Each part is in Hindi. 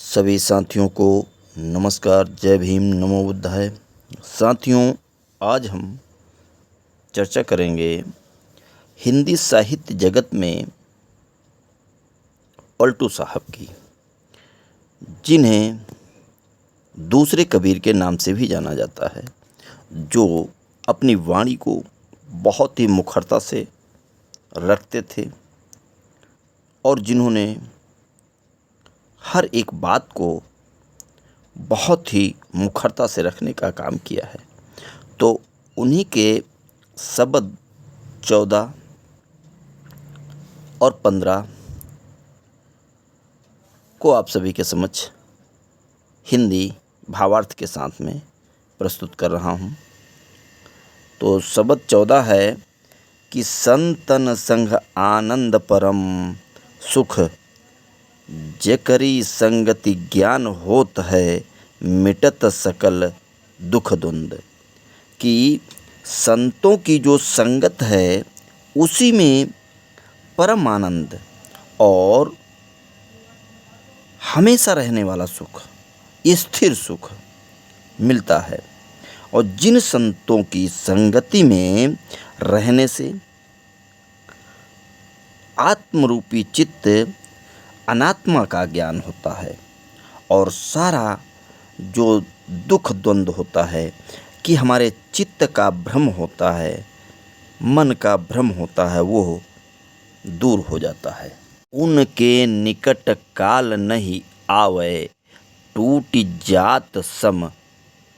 सभी साथियों को नमस्कार, जय भीम, नमो बुद्धाय। साथियों, आज हम चर्चा करेंगे हिंदी साहित्य जगत में पलटू साहब की, जिन्हें दूसरे कबीर के नाम से भी जाना जाता है, जो अपनी वाणी को बहुत ही मुखरता से रखते थे और जिन्होंने हर एक बात को बहुत ही मुखरता से रखने का काम किया है। तो उन्हीं के शब्द 14 और 15 को आप सभी के समक्ष हिंदी भावार्थ के साथ में प्रस्तुत कर रहा हूँ। तो शब्द 14 है कि संतन संग आनंद परम सुख, जेकरी संगति ज्ञान होत है, मिटत सकल दुख द्वंद। कि संतों की जो संगत है उसी में परम आनंद और हमेशा रहने वाला सुख, स्थिर सुख मिलता है। और जिन संतों की संगति में रहने से आत्मरूपी चित्त अनात्मा का ज्ञान होता है और सारा जो दुख द्वंद होता है कि हमारे चित्त का भ्रम होता है, मन का भ्रम होता है, वो दूर हो जाता है। उनके निकट काल नहीं आवे, टूट जात सम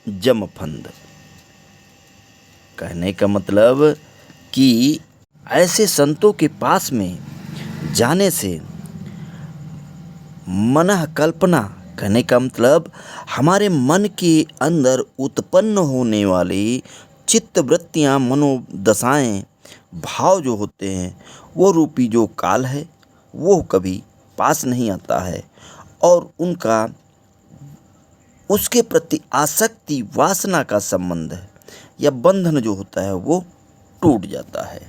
जम फंद। कहने का मतलब कि ऐसे संतों के पास में जाने से मनः कल्पना, कहने का मतलब हमारे मन के अंदर उत्पन्न होने वाली चित्त वृत्तियाँ, मनोदशाएँ, भाव जो होते हैं, वो रूपी जो काल है वो कभी पास नहीं आता है और उनका उसके प्रति आसक्ति, वासना का संबंध है या बंधन जो होता है वो टूट जाता है।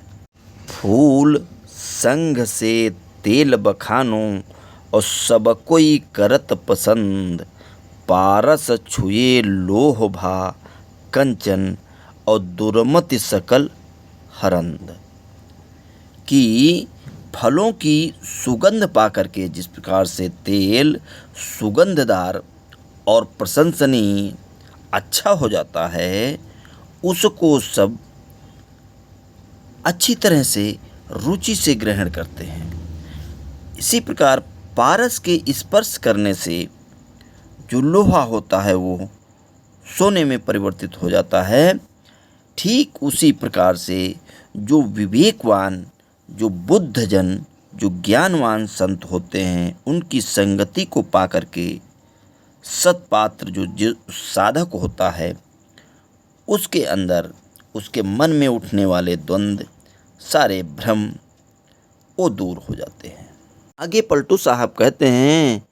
फूल संग से तेल बखानो और सब कोई करत पसंद, पारस छुए लोह भा कंचन और दुर्मति सकल हरंद। कि फलों की सुगंध पा करके जिस प्रकार से तेल सुगंधदार और प्रशंसनीय अच्छा हो जाता है, उसको सब अच्छी तरह से रुचि से ग्रहण करते हैं। इसी प्रकार पारस के स्पर्श करने से जो लोहा होता है वो सोने में परिवर्तित हो जाता है। ठीक उसी प्रकार से जो विवेकवान, जो बुद्धजन, जो ज्ञानवान संत होते हैं, उनकी संगति को पा करके सत्पात्र जो साधक होता है, उसके अंदर, उसके मन में उठने वाले द्वंद्व, सारे भ्रम वो दूर हो जाते हैं। आगे पलटू साहब कहते हैं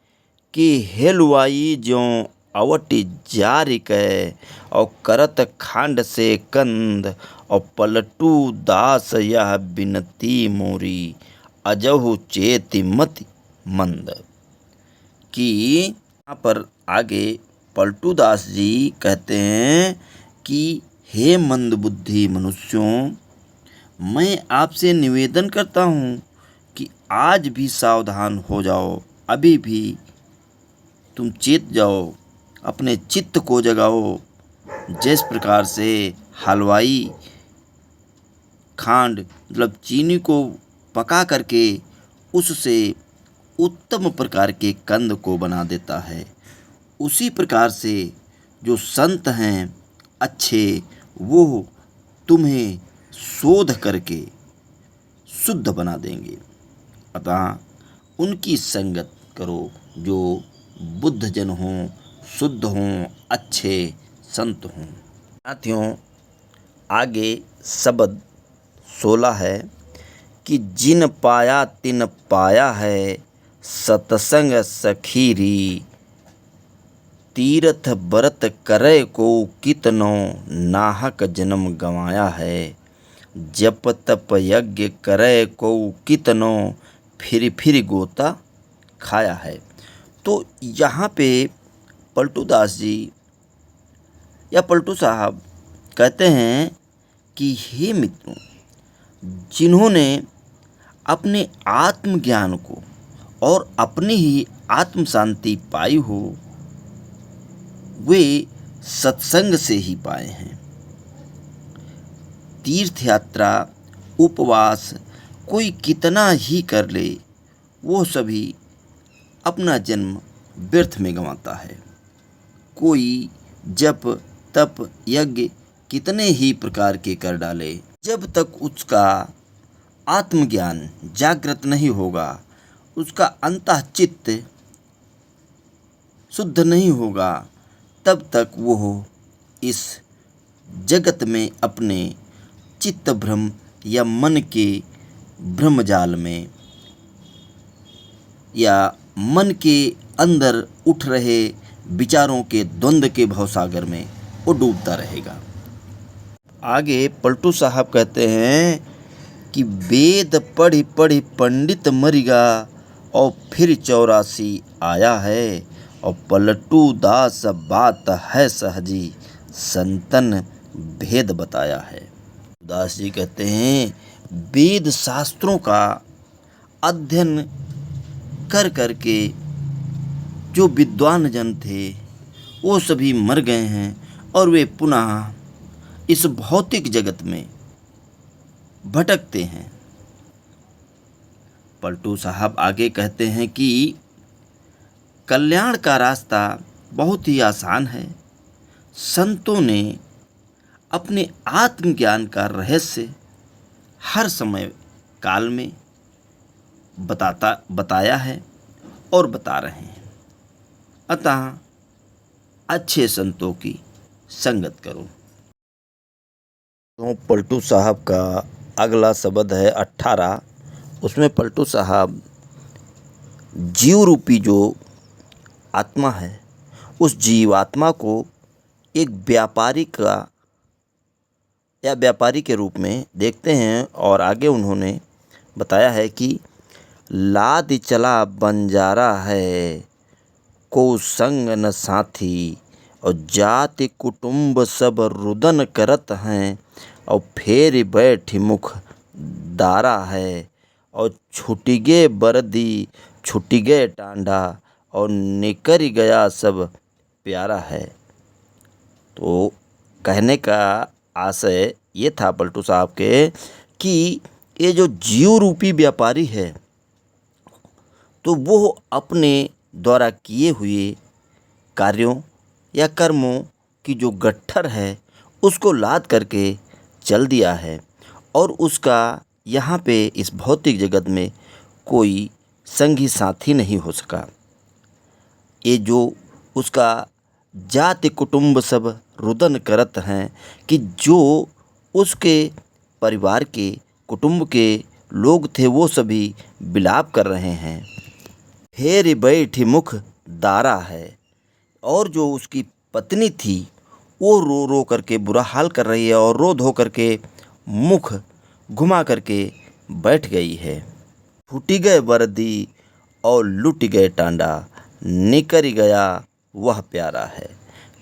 कि हेलवाई ज्यों अवटी जारी कै और करत खांड से कंद, और पलटू दास यह बिनती मोरी, अजहु चेति मति मंद। कि यहाँ पर आगे पलटू दास जी कहते हैं कि हे मंद बुद्धि मनुष्यों, मैं आपसे निवेदन करता हूँ कि आज भी सावधान हो जाओ, अभी भी तुम चेत जाओ, अपने चित्त को जगाओ। जिस प्रकार से हलवाई खांड मतलब चीनी को पका करके उससे उत्तम प्रकार के कंद को बना देता है, उसी प्रकार से जो संत हैं अच्छे, वो तुम्हें शोध करके शुद्ध बना देंगे। अतः उनकी संगत करो जो बुद्धजन हों, शुद्ध हों, अच्छे संत हों। साथियों, आगे शब्द 16 है कि जिन पाया तिन पाया है, सतसंग सखीरी, तीर्थ व्रत करे को कितनो, नाहक जन्म गंवाया है, जप तप यज्ञ करे को कितनो, फिर गोता खाया है। तो यहाँ पे पलटू दास जी या पलटू साहब कहते हैं कि हे मित्रों, जिन्होंने अपने आत्मज्ञान को और अपनी ही आत्म शांति पाई हो, वे सत्संग से ही पाए हैं। तीर्थ यात्रा, उपवास कोई कितना ही कर ले, वो सभी अपना जन्म व्यर्थ में गंवाता है। कोई जप तप यज्ञ कितने ही प्रकार के कर डाले, जब तक उसका आत्मज्ञान जागृत नहीं होगा, उसका अंतःचित्त शुद्ध नहीं होगा, तब तक वो इस जगत में अपने चित्त भ्रम या मन के भ्रमजाल में या मन के अंदर उठ रहे विचारों के द्वंद्व के भवसागर में वो डूबता रहेगा। आगे पलटू साहब कहते हैं कि वेद पढ़ी पढ़ी पंडित मरिगा और फिर 84 आया है, और पलटू दास बात है सहजी, संतन भेद बताया है। दास जी कहते हैं वेद शास्त्रों का अध्ययन कर करके जो विद्वान जन थे वो सभी मर गए हैं, और वे पुनः इस भौतिक जगत में भटकते हैं। पलटू साहब आगे कहते हैं कि कल्याण का रास्ता बहुत ही आसान है। संतों ने अपने आत्मज्ञान का रहस्य हर समय काल में बताया है और बता रहे हैं। अतः अच्छे संतों की संगत करो। तो पलटू साहब का अगला शब्द है 18। उसमें पलटू साहब जीव रूपी जो आत्मा है, उस जीवात्मा को एक व्यापारी के रूप में देखते हैं, और आगे उन्होंने बताया है कि लाद चला बंजारा है, को संग न साथी, और जाति कुटुंब सब रुदन करत हैं, और फेर बैठ मुख दारा है, और छुटी गे बरदी छुटी गए टांडा, और निकर गया सब प्यारा है। तो कहने का आशय ये था पलटू साहब के कि ये जो जीव रूपी व्यापारी है, तो वो अपने द्वारा किए हुए कार्यों या कर्मों की जो गट्ठर है उसको लाद करके चल दिया है, और उसका यहाँ पे इस भौतिक जगत में कोई संगी साथी नहीं हो सका। ये जो उसका जाति कुटुंब सब रुदन करत हैं, कि जो उसके परिवार के कुटुंब के लोग थे वो सभी विलाप कर रहे हैं। फेर बैठी मुख दारा है, और जो उसकी पत्नी थी वो रो रो करके बुरा हाल कर रही है, और रो धो करके मुख घुमा करके बैठ गई है। फूटी गए वर्दी और लुट गए टांडा, निकर गया वह प्यारा है,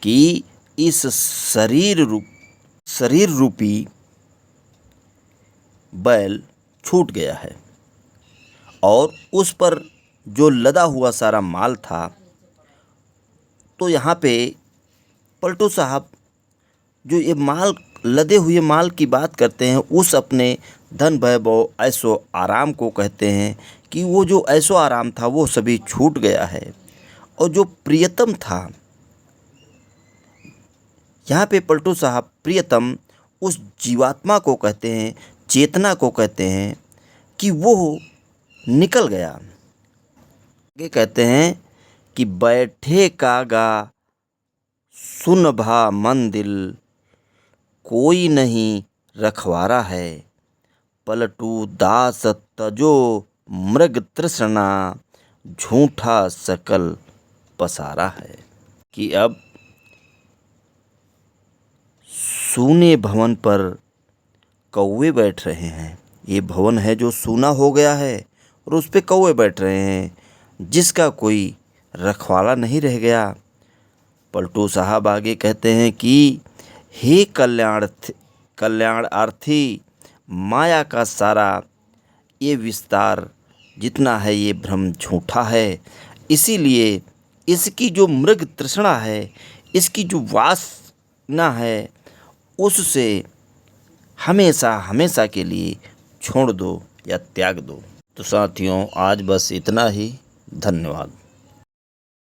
कि इस शरीर रूपी बैल छूट गया है, और उस पर जो लदा हुआ सारा माल था। तो यहाँ पे पलटू साहब जो ये माल, लदे हुए माल की बात करते हैं, उस अपने धन वैभव ऐशो आराम को कहते हैं कि वो जो ऐशो आराम था वो सभी छूट गया है। और जो प्रियतम था, यहाँ पे पलटू साहब प्रियतम उस जीवात्मा को कहते हैं, चेतना को कहते हैं, कि वो निकल गया। आगे कहते हैं कि बैठे कागा सुन भा मन दिल, कोई नहीं रखवारा है, पलटू दास तजो मृग तृष्णा, झूठा सकल पसारा है। कि अब सूने भवन पर कौवे बैठ रहे हैं। ये भवन है जो सूना हो गया है, और उस पे कौवे बैठ रहे हैं, जिसका कोई रखवाला नहीं रह गया। पलटू साहब आगे कहते हैं कि हे कल्याणार्थी, माया का सारा ये विस्तार जितना है ये भ्रम झूठा है। इसीलिए इसकी जो मृग तृष्णा है, इसकी जो वासना है, उससे हमेशा हमेशा के लिए छोड़ दो या त्याग दो। तो साथियों, आज बस इतना ही। धन्यवाद।